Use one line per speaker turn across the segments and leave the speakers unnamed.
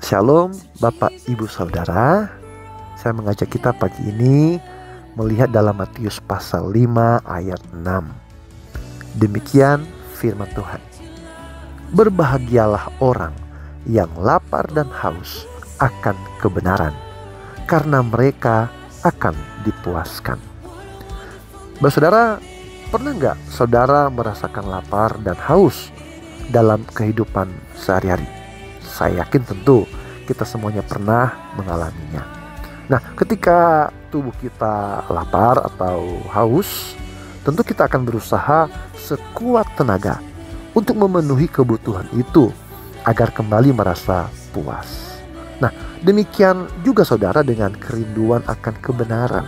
Shalom Bapak Ibu Saudara. Saya mengajak kita pagi ini melihat dalam Matius pasal 5 ayat 6. Demikian firman Tuhan. Berbahagialah orang yang lapar dan haus akan kebenaran, karena mereka akan dipuaskan. Saudara, pernah nggak saudara merasakan lapar dan haus dalam kehidupan sehari-hari? Saya yakin tentu kita semuanya pernah mengalaminya. Nah, ketika tubuh kita lapar atau haus, tentu kita akan berusaha sekuat tenaga untuk memenuhi kebutuhan itu agar kembali merasa puas. Nah, demikian juga saudara dengan kerinduan akan kebenaran.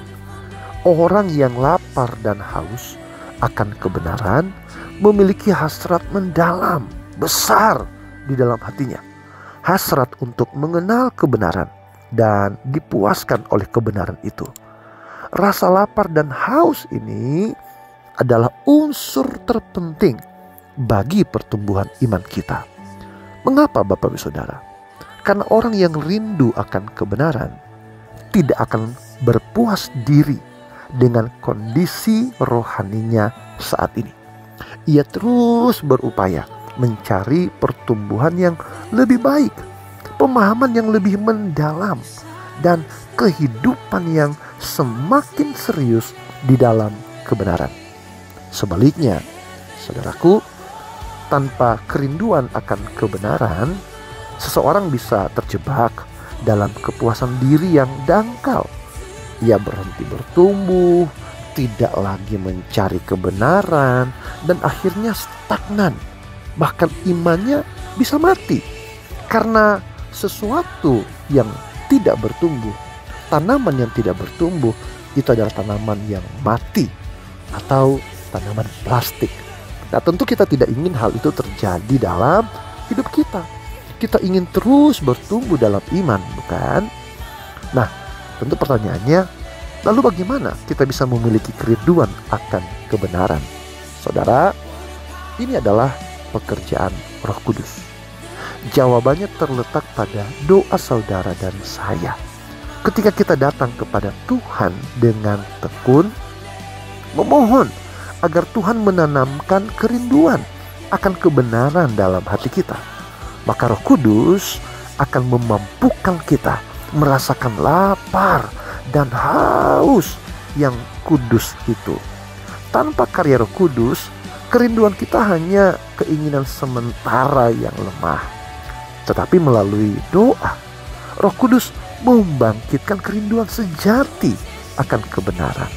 Orang yang lapar dan haus akan kebenaran memiliki hasrat mendalam, besar di dalam hatinya. Hasrat untuk mengenal kebenaran dan dipuaskan oleh kebenaran itu. Rasa lapar dan haus ini adalah unsur terpenting bagi pertumbuhan iman kita. Mengapa Bapak Ibu Saudara? Karena orang yang rindu akan kebenaran tidak akan berpuas diri dengan kondisi rohaninya saat ini. Ia terus berupaya mencari pertumbuhan yang lebih baik, pemahaman yang lebih mendalam, dan kehidupan yang semakin serius di dalam kebenaran. Sebaliknya, saudaraku, tanpa kerinduan akan kebenaran, seseorang bisa terjebak dalam kepuasan diri yang dangkal. Ia berhenti bertumbuh, tidak lagi mencari kebenaran, dan akhirnya stagnan. Bahkan imannya bisa mati karena sesuatu yang tidak bertumbuh. Tanaman yang tidak bertumbuh itu adalah tanaman yang mati atau tanaman plastik. Nah, tentu kita tidak ingin hal itu terjadi dalam hidup kita. Kita ingin terus bertumbuh dalam iman, bukan? Nah, tentu pertanyaannya, lalu bagaimana kita bisa memiliki kerinduan akan kebenaran? Saudara, ini adalah pekerjaan Roh Kudus. Jawabannya terletak pada doa saudara dan saya. Ketika kita datang kepada Tuhan dengan tekun, memohon agar Tuhan menanamkan kerinduan akan kebenaran dalam hati kita, maka Roh Kudus akan memampukan kita merasakan lapar dan haus yang kudus itu. Tanpa karya Roh Kudus, kerinduan kita hanya keinginan sementara yang lemah. Tetapi melalui doa, Roh Kudus membangkitkan kerinduan sejati akan kebenaran.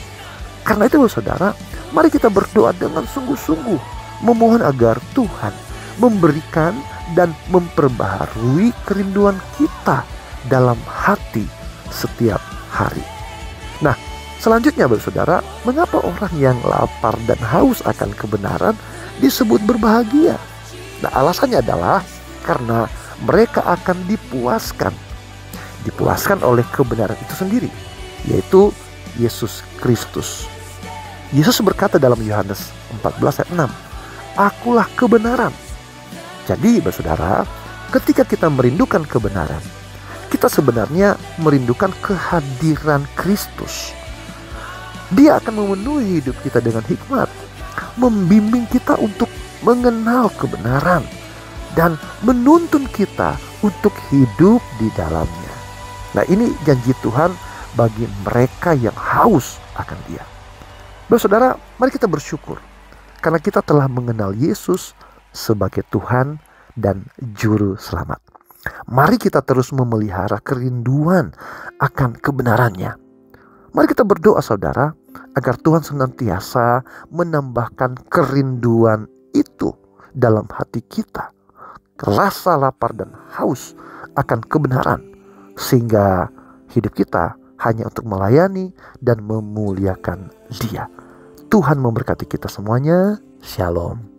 Karena itu saudara, mari kita berdoa dengan sungguh-sungguh, memohon agar Tuhan memberikan dan memperbaharui kerinduan kita dalam hati setiap hari. Nah, selanjutnya saudara, mengapa orang yang lapar dan haus akan kebenaran disebut berbahagia? Nah, alasannya adalah karena mereka akan dipuaskan oleh kebenaran itu sendiri, yaitu Yesus Kristus. Yesus berkata dalam Yohanes 14 ayat 6, "Akulah kebenaran." Jadi saudara, ketika kita merindukan kebenaran, kita sebenarnya merindukan kehadiran Kristus. Dia akan memenuhi hidup kita dengan hikmat, membimbing kita untuk mengenal kebenaran, dan menuntun kita untuk hidup di dalamnya. Nah, ini janji Tuhan bagi mereka yang haus akan Dia. Saudara, mari kita bersyukur karena kita telah mengenal Yesus sebagai Tuhan dan Juru Selamat. Mari kita terus memelihara kerinduan akan kebenarannya. Mari kita berdoa saudara, agar Tuhan senantiasa menambahkan kerinduan itu dalam hati kita. Rasa lapar dan haus akan kebenaran, sehingga hidup kita hanya untuk melayani dan memuliakan Dia. Tuhan memberkati kita semuanya. Shalom.